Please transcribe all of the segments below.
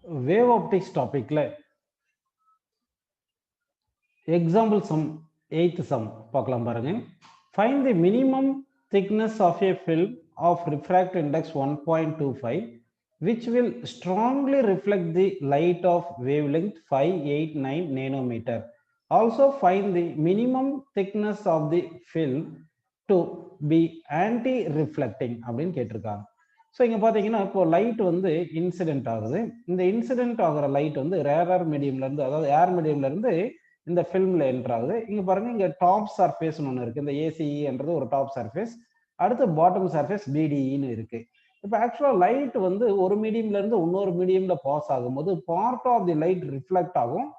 wave optics topic la example sum 8th sum பார்க்கலாம் பாருங்க. Find the minimum thickness of a film of refractive index 1.25 which will strongly reflect the light of wavelength 589 nanometer. Also find the minimum thickness of the film to be anti-reflecting அப்படின்னு கேட்டிருக்காங்க. So இங்கே பார்த்தீங்கன்னா இப்போ light வந்து incident ஆகுது. இந்த incident ஆகிற light வந்து ரேரர் மீடியம்லேருந்து, அதாவது ஏர் மீடியம்லேருந்து இந்த ஃபில்மில் என்டர் ஆகுது. இங்கே பாருங்க, இங்கே டாப் சர்ஃபேஸ்னு ஒன்று இருக்குது. இந்த ஏசிஇன்றது ஒரு டாப் சர்ஃபேஸ், அடுத்து பாட்டம் சர்ஃபேஸ் பிடிஇன்னு இருக்கு. இப்போ ஆக்சுவலாக லைட் வந்து ஒரு மீடியம்லேருந்து இன்னொரு மீடியமில் பாஸ் ஆகும்போது part of the light reflect ஆகும்,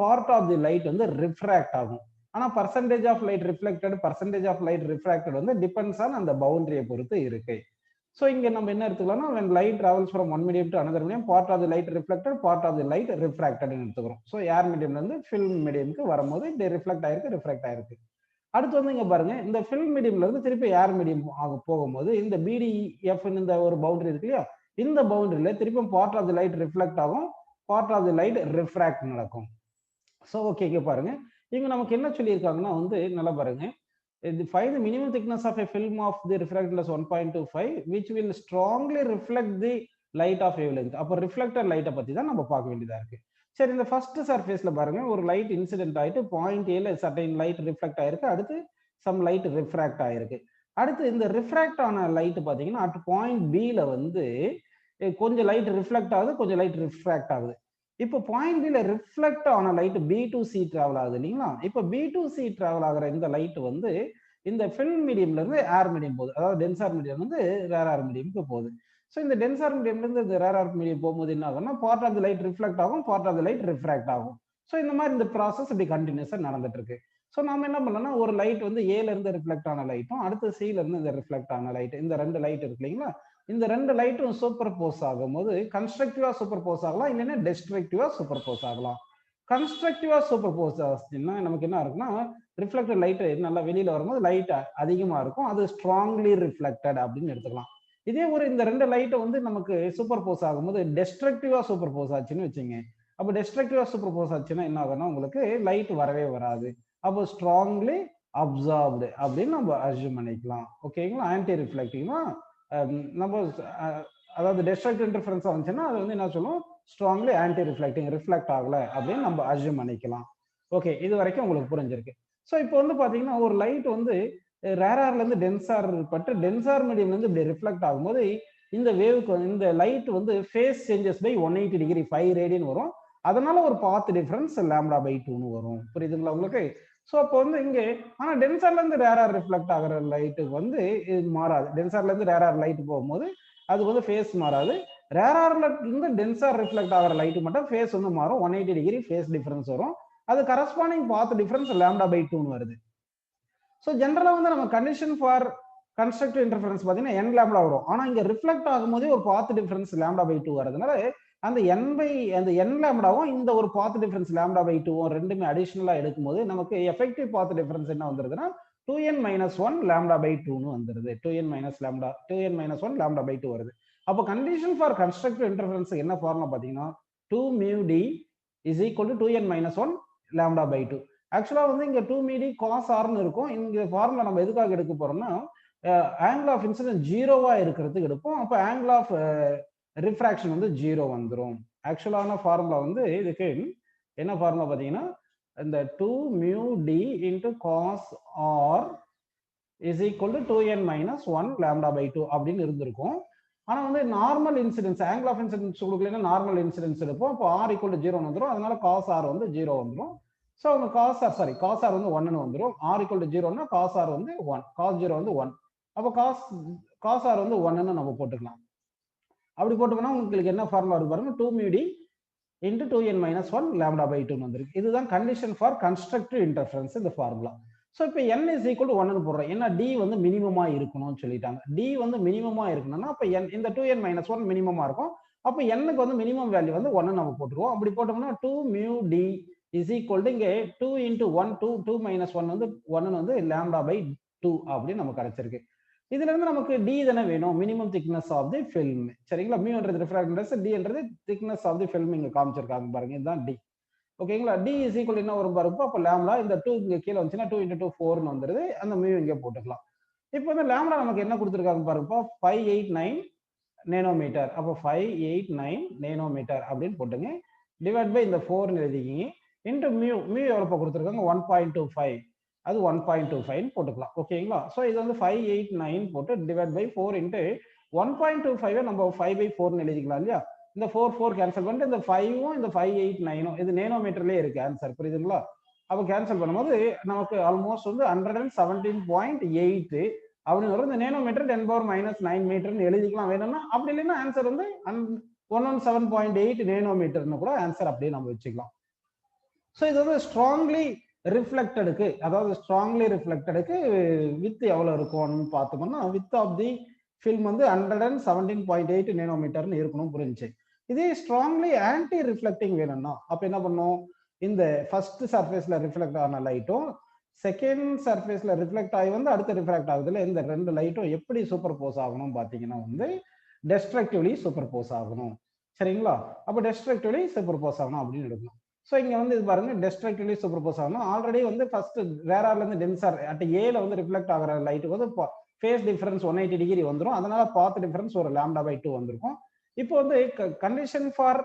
பார்ட் ஆஃப் தி லைட் வந்து ரிஃப்ராக்ட் ஆகும். ஆனால் percentage of light reflected, percentage of light refracted வந்து டிபெண்ட்ஸ் ஆன் அந்த பவுண்டரியை பொறுத்து இருக்கு. ஸோ இங்கே நம்ம என்ன எடுத்துக்கலாம்னா, when light travels from one medium to another medium, part of the light reflected, part of the light refracted எடுத்துக்கிறோம். ஸோ ஏர் மீடியம்ல இருந்து ஃபில்ம் மீடியமுக்கு வரும்போது இது ரிஃப்ளெக்ட் ஆயிருக்கு, ரிஃப்ராக்ட் ஆயிருக்கு. அடுத்து வந்து இங்க பாருங்க, இந்த ஃபில்ம் மீடியம்ல இருந்து திருப்பி ஏர் மீடியம் போகும்போது இந்த பிடிஎஃப் இந்த ஒரு பவுண்டரி இருக்கு இல்லையா, இந்த பவுண்டரியில திருப்பி part of the light reflect ஆகும், part of the light refract நடக்கும். ஸோ ஓகே, இங்க பாருங்க, இங்க நமக்கு என்ன சொல்லியிருக்காங்கன்னா வந்து நல்லா பாருங்க, find the minimum thickness of a film of the refractive index 1.25 which will strongly reflect the light of wavelength. அப்போ ரிஃப்ளெக்டர் லைட்டை பத்தி தான் நம்ம பார்க்க வேண்டியதா இருக்கு. சரி, இந்த ஃபர்ஸ்ட் சர்ஃபேஸ்ல பாருங்க, ஒரு லைட் இன்சிடென்ட் ஆயிட்டு பாயிண்ட் ஏல சர்டைன் லைட் ரிஃப்ளெக்ட் ஆயிருக்கு, அடுத்து சம் லைட் ரிஃப்ராக்ட் ஆயிருக்கு. அடுத்து இந்த ரிஃப்ராக்ட் ஆன லைட் பாத்தீங்கன்னா அட் பாயிண்ட் பில வந்து கொஞ்சம் லைட் ரிஃப்ளெக்ட் ஆகுது, கொஞ்சம் லைட் ரிஃப்ராக்ட் ஆகுது. இப்போ பாயிண்ட் பில ரிஃப்ளெக்ட் ஆன light B to C travel ஆகுது இல்லைங்களா. இப்போ பி டு சி டிராவல் ஆகிற இந்த லைட் வந்து இந்த ஃபில்ம் மீடியம்ல இருந்து ஏர் மீடியம் போகுது, அதாவது டென்சார் மீடியம் வந்து ரேரார் மீடியமுக்கு போகுது. ஸோ இந்த டென்சார் மீடியம்ல இருந்து இந்த ரேரார் மீடியம் போகும்போது என்ன ஆகும்னா, part of the light reflect ஆகும், part of the light refract ஆகும். ஸோ இந்த மாதிரி இந்த ப்ராசஸ் இப்படி கண்டினியூஸா நடந்துட்டு இருக்கு. ஸோ நம்ம என்ன பண்ணலாம்னா, ஒரு லைட் வந்து ஏல இருந்து ரிஃப்ளெக்ட் ஆன லைட்டும் அடுத்து சில இருந்து இந்த ரிஃப்ளெக்ட் ஆன லைட், இந்த ரெண்டு லைட் இருக்கு இல்லைங்களா, இந்த ரெண்டு லைட்டும் சூப்பர் போஸ் ஆகும்போது கன்ஸ்ட்ரக்டிவா சூப்பர் போஸ் ஆகலாம், இல்லைன்னா டெஸ்ட்ரக்டிவா சூப்பர் போஸ் ஆகலாம். கன்ஸ்ட்ரக்டிவா சூப்பர் போஸ் ஆச்சுன்னா நமக்கு என்ன இருக்குன்னா, ரிஃப்ளெக்டட் லைட் நல்லா வெளியில வரும்போது லைட் அதிகமா இருக்கும், அது ஸ்ட்ராங்லி ரிஃப்ளெக்டட் அப்படின்னு எடுத்துக்கலாம். இதே ஒரு இந்த ரெண்டு லைட்டை வந்து நமக்கு சூப்பர் போஸ் ஆகும்போது டெஸ்ட்ரக்டிவா சூப்பர் போஸ் ஆச்சுன்னு வச்சுங்க. அப்போ டெஸ்ட்ரக்டிவா சூப்பர் போஸ் ஆச்சுன்னா என்ன ஆகும்னா, உங்களுக்கு லைட் வரவே வராது. அப்போ ஸ்ட்ராங்லி அப்சார்ப்டு அப்படின்னு நம்ம அஸ்யூம் பண்ணிக்கலாம். ஓகேங்களா. ஆன்டி ரிஃப்ளெக்டிவ்னா நம்ம அதாவது டெஸ்ட்ரக்டிவ் இன்டர்ஃபரன்ஸ் வந்துச்சுன்னா அது வந்து என்ன சொல்லுவோம், ஸ்ட்ராங்லி ஆன்டி ரிஃப்ளெக்டிங், ரிஃப்ளெக்ட் ஆகல அப்படின்னு நம்ம அஸ்யூம் பண்ணிக்கலாம். ஓகே, இது வரைக்கும் உங்களுக்கு புரிஞ்சிருக்கு. ஸோ இப்போ வந்து பாத்தீங்கன்னா, ஒரு லைட் வந்து ரேரார்ல இருந்து டென்சார் பட்டு டென்சார் மீடியம்ல இருந்து இப்படி ரிஃப்ளெக்ட் ஆகும்போது இந்த வேவுக்கு இந்த லைட் வந்து phase changes by 180 degree 5 radian வரும். அதனால ஒரு பாத் டிஃபரன்ஸ் லாம்டா பை 2ன்னு வரும். புரியுதுங்களா உங்களுக்கு. ஸோ அப்போ வந்து இங்கே ஆனா டென்சார்ல இருந்து ரேரார் ரிஃப்ளெக்ட் ஆகிற லைட்டுக்கு வந்து இது மாறாது. டென்சார்ல இருந்து ரேரார் லைட் போகும்போது அது வந்து ஃபேஸ் மாறாது. ரேரார்ல இருந்து டென்சார் ரிஃப்ளெக்ட் ஆகிற லைட் மட்டும் ஃபேஸ் வந்து மாறும், 180 டிகிரி ஃபேஸ் டிஃபரன்ஸ் வரும். அது corresponding path difference lambda by 2ன்னு வருது. ஸோ ஜென்ரலா வந்து நம்ம கண்டிஷன் ஃபார் கன்ஸ்ட்ரக்டிவ் இன்டர்ஃபரன்ஸ் பார்த்தீங்கன்னா n லாம்டா வரும். ஆனா இங்க ரிஃப்ளெக்ட் ஆகும்போதே ஒரு பாத் டிஃபரன்ஸ் லாம்டா பை 2 வரதுனால அந்த n லாம்டாவும் இந்த ஒரு பாத் டிஃபரன்ஸ் லாம்டா பை 2வும் ரெண்டுமே அடிஷனலா எடுக்கும்போது நமக்கு எஃபெக்டிவ் பாத் டிஃபரன்ஸ் என்ன வந்துருதுன்னா 2n - 1 லாம்டா பை 2ன்னு வந்துருது. 2n - 1 லாம்டா பை 2 வருது. அப்போ கண்டிஷன் ஃபார் கன்ஸ்ட்ரக்டிவ் இன்டர்ஃபரன்ஸ் என்ன ஃபார்முலா பார்த்தீங்கன்னா 2 mu d is equal to 2n - 1 lambda by 2. ஆக்சுவலா வந்து இங்க 2 மீடி காஸ் ஆர்னு இருக்கும். இந்த ஃபார்முலா நம்ம எதுக்காக எடுக்க போறோம்னா, ஆங்கிள் ஆஃப் இன்சிடென்ட் ஜீரோவா இருக்கிறதுக்கு எடுப்போம். அப்போ ஆங்கிள் ஆஃப் ரிஃப்ராக்ஷன் வந்து ஜீரோ வந்துடும். ஆக்சுவலான ஃபார்முலா வந்து இதுக்கு என்ன ஃபார்முலா பார்த்தீங்கன்னா, இந்த 2 mu d into cos r is equal to 2n - 1 lambda by 2 அப்படின்னு இருந்திருக்கும். ஆனா வந்து normal incidence, angle of incidence கொடுக்கலன்னா நார்மல் இன்சிடென்ஸ் எடுப்போம். அப்போ r equal to 0 வந்துடும். அதனால cos r வந்து 0 வந்துடும். ஸோ அவங்க cos r வந்து 1ன்னு வந்துடும். r equal to 0ன்னா cos r வந்து 1, cos 0 வந்து 1. அப்போ cos r வந்து 1ன்னு நம்ம போட்டுக்கலாம். அப்படி போட்டோம்னா உங்களுக்கு என்ன ஃபார்முலா இருக்கு பாருங்க, 2 mu d into 2n - 1 lambda by 2 வந்துருக்கு. இதுதான் கண்டிஷன் ஃபார் கன்ஸ்ட்ரக்டிவ் இன்டர்ஃபரன்ஸ் இந்த ஃபார்முலா. ஸோ இப்போ n இஸ் ஈக்குவல் டு 1ன்னு போடுறோம். ஏன்னா d வந்து மினிமமா இருக்கணும்னு சொல்லிட்டாங்க. d வந்து மினிமமா இருக்கணும்னா அப்போ இந்த 2n - 1 மினிமமா இருக்கும். அப்போ n-க்கு வந்து மினிமம் வேல்யூ வந்து 1 நம்ம போட்டுருவோம். அப்படி போட்டோம்னா 2 mu d is equal to இங்கே 2 into 1 2 2 - 1 வந்து 1 வந்து லாம்டா பை 2 அப்படின்னு நமக்கு கிடைச்சிருக்கு. இதுல இருந்து நமக்கு டி தானே வேணும், minimum thickness of the film. சரிங்களா, மியூன்றது ரிஃப்ராக்ட் இண்டெக்ஸ், டின்றது திக்னஸ் ஆஃப் தி ஃபில்ம் இங்க காமிச்சிருக்காங்க பாருங்க, இதுதான் டி. ஓகேங்களா, டி இஸ் ஈக்குவல் என்ன வரும் பாருங்க, அப்போ லாம்டா இந்த 2 இங்க கீழே வந்துச்சுன்னா 2 × 2 4ன்னு வந்துருது, அந்த மியூ இங்கே போட்டுக்கலாம். இப்போ வந்து லாம்டா நமக்கு என்ன கொடுத்துருக்காங்க பாருங்க, 589 நேனோமீட்டர். அப்போ 589 நேனோமீட்டர் அப்படின்னு போட்டுங்க, டிவைட் பை இந்த 4ன்னு எழுதிக்கிங்க, இன்ட்டு மியூ. மியூ எவ்வளோ கொடுத்துருக்காங்க 1.25, அது 1.25 போட்டுக்கலாம். ஓகேங்களா, ஸோ இது வந்து 589 போட்டு டிவைட் பை 4 இன்ட்டு 1.25 நம்ம 5/4ன்னு எழுதிக்கலாம் இல்லையா. இந்த 4 கேன்சல் பண்ணிட்டு இந்த 5ம் இந்த 589ம் இது நேனோமீட்டர்லேயே இருக்கு ஆன்சர், புரியுதுங்களா. அப்போ கேன்சல் பண்ணும்போது நமக்கு ஆல்மோஸ்ட் வந்து 117.8 அப்படின்னு வரும். இந்த நேனோமீட்டர் 10⁻⁹ மீட்டர்னு எழுதிக்கலாம் வேணும்னா, அப்படி இல்லைன்னா ஆன்சர் வந்து 117.8 நேனோமீட்டர்னு கூட ஆன்சர் அப்படியே நம்ம வச்சுக்கலாம். ஸோ இது வந்து ஸ்ட்ராங்லி ரிஃப்ளெக்டடுக்கு, அதாவது ஸ்ட்ராங்லி ரிஃப்ளெக்டடுக்கு வித் எவ்வளோ இருக்கும்னு பார்த்தோம்னா, வித் ஆஃப் தி ஃபில்ம் வந்து 117.8 நேனோமீட்டர்னு இருக்கணும், புரிஞ்சு. இதே ஸ்ட்ராங்லி ஆன்டி ரிஃப்ளெக்டிங் வேணும்னா அப்போ என்ன பண்ணும், இந்த ஃபர்ஸ்ட் சர்ஃபேஸ்ல ரிஃப்ளெக்ட் ஆன லைட்டும் செகண்ட் சர்ஃபேஸ்ல ரிஃப்ளெக்ட் ஆகி வந்து அடுத்து ரிஃப்ராக்ட் ஆகுதுல, இந்த ரெண்டு லைட்டும் எப்படி சூப்பர் போஸ் ஆகணும் பார்த்தீங்கன்னா வந்து டெஸ்ட்ரக்டிவ்லி சூப்பர் போஸ் ஆகணும். சரிங்களா, அப்போ டெஸ்ட்ரக்டிவ்லி சூப்பர் போஸ் ஆகணும் அப்படின்னு எடுக்கணும். ஸோ இங்கே வந்து இது பாருங்க, டெஸ்ட்ரக்டிவ்லி சூப்பர் போஸ் ஆகணும். ஆல்ரெடி வந்து ஃபர்ஸ்ட் ரேரார்லேருந்து டென்சார் அட் ஏல வந்து ரிஃப்ளெக்ட் ஆகிற லைட்டுக்கு வந்து ஃபேஸ் டிஃபரன்ஸ் 180 டிகிரி வந்துடும், அதனால பாத் டிஃபரன்ஸ் ஒரு λ/2 வந்திருக்கும். இப்போ வந்து கண்டிஷன் ஃபார்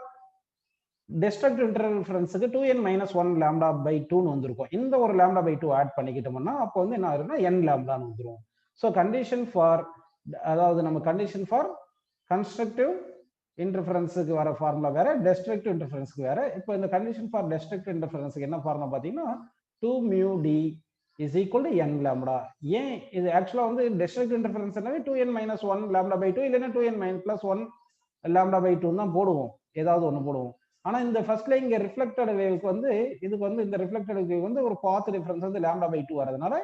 டெஸ்ட்ரக்டிவ் இன்டர்ஃபரன்ஸுக்கு 2n-1 λ/2ன்னு வந்திருக்கும். இந்த ஒரு λ/2 ஆட் பண்ணிக்கிட்டோம்னா அப்போ வந்து என்ன ஆகுதுன்னா n லாம்டான்னு வந்துடும். ஸோ கண்டிஷன் ஃபார், அதாவது நம்ம கண்டிஷன் ஃபார் கன்ஸ்ட்ரக்டிவ் இன்டர்ஃபரன்ஸுக்கு வர ஃபார்முலா வேற, டெஸ்ட்ரக்டிவ் இன்டர்ஃபரன்ஸுக்கு வேற. இப்போ இந்த கண்டிஷன் ஃபார் டெஸ்ட்ரக்டிவ் இன்டர்ஃபரன்ஸுக்கு என்ன ஃபார்முலா பார்த்தீங்கன்னா 2μd is equal to n lambda. ஏன் இது ஆக்சுவலா வந்து டெஸ்ட்ரக்டிவ் இன்டர்ஃபரன்ஸ் என்னவே 2n-1 λ/2 இல்லைன்னா 2n-1 λ/2 தான் போடுவோம், ஏதாவது ஒன்று போடுவோம். ஆனா இந்த ஃபர்ஸ்ட்ல இங்க ரிஃப்ளெக்டட் வேவ்க்கு வந்து இதுக்கு வந்து இந்த ரிஃப்ளெக்டட் வேவ் வந்து ஒரு பாத் டிஃபரன்ஸ் வந்து λ/2 வரதுனால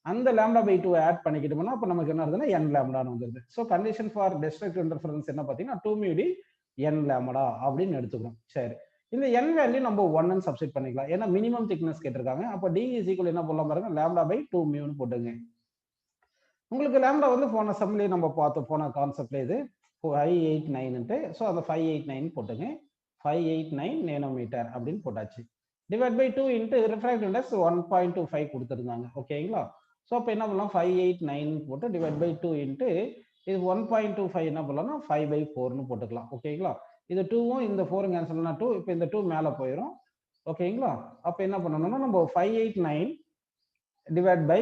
அந்த λ/2 ஆட் பண்ணிக்கிட்டோம்னா அப்ப நமக்கு என்ன வருதுன்னா n லாம்டான்னு வந்துருது. So condition for destructive interference என்ன பார்த்தீங்கன்னா 2μd n லாம்டா அப்படின்னு எடுத்துக்கிறோம். சரி, இந்த n வேல்யூ நம்ம 1ன்னு சப்ஸ்டிட் பண்ணிக்கலாம், ஏன்னா மினிமம் திக்னஸ் கேட்டிருக்காங்க. அப்போ d இஸ் ஈக்குவல் என்ன போடலாம் பாருங்க, λ/2μ போட்டுங்க. உங்களுக்கு லாம்டா வந்து போன சம்லேயே நம்ம பார்த்தோம், போன கான்செப்ட்ல இது 589ன்ட்டு. ஸோ அந்த 589 போட்டுங்க, 589 நேனோமீட்டர் அப்படின்னு போட்டாச்சு. Divide by 2 into refractive index 1.25 கொடுத்துருந்தாங்க. ஓகேங்களா, ஸோ அப்போ என்ன பண்ணலாம் 589 போட்டு டிவைட் பை 2 இன்ட்டு இது 1.25 என்ன பண்ணலாம்னா 5/4ன்னு போட்டுக்கலாம். ஓகேங்களா, இது 2வும் இந்த 4 கேன்சல்னா 2, இப்போ இந்த 2 மேலே போயிடும். ஓகேங்களா, அப்போ என்ன பண்ணணும்னா நம்ம 589 டிவைட் பை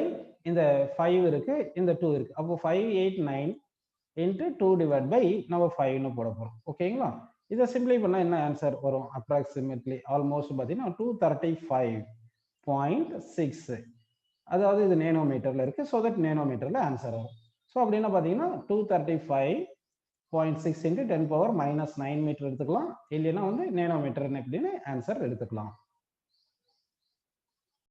இந்த 5 இருக்கு, இந்த 2 இருக்கு, அப்போ 589 இன்ட்டு 2 டிவைட் பை நம்ம 5ன்னு போட போகிறோம். ஓகேங்களா, இதை சிம்பிளை பண்ணா என்ன ஆன்சர் வரும், அப்ராக்சிமேட்லி ஆல்மோஸ்ட் பார்த்தீங்கன்னா 235.6, அதாவது இது நேனோமீட்டர்ல இருக்கு. ஸோ தட் நேனோமீட்டர்ல ஆன்சர் வரும். ஸோ அப்படின்னா பார்த்தீங்கன்னா 235.6 × 10⁻⁹ மீட்டர் எடுத்துக்கலாம், இல்லைன்னா வந்து நேனோமீட்டர் அப்படின்னு ஆன்சர் எடுத்துக்கலாம்.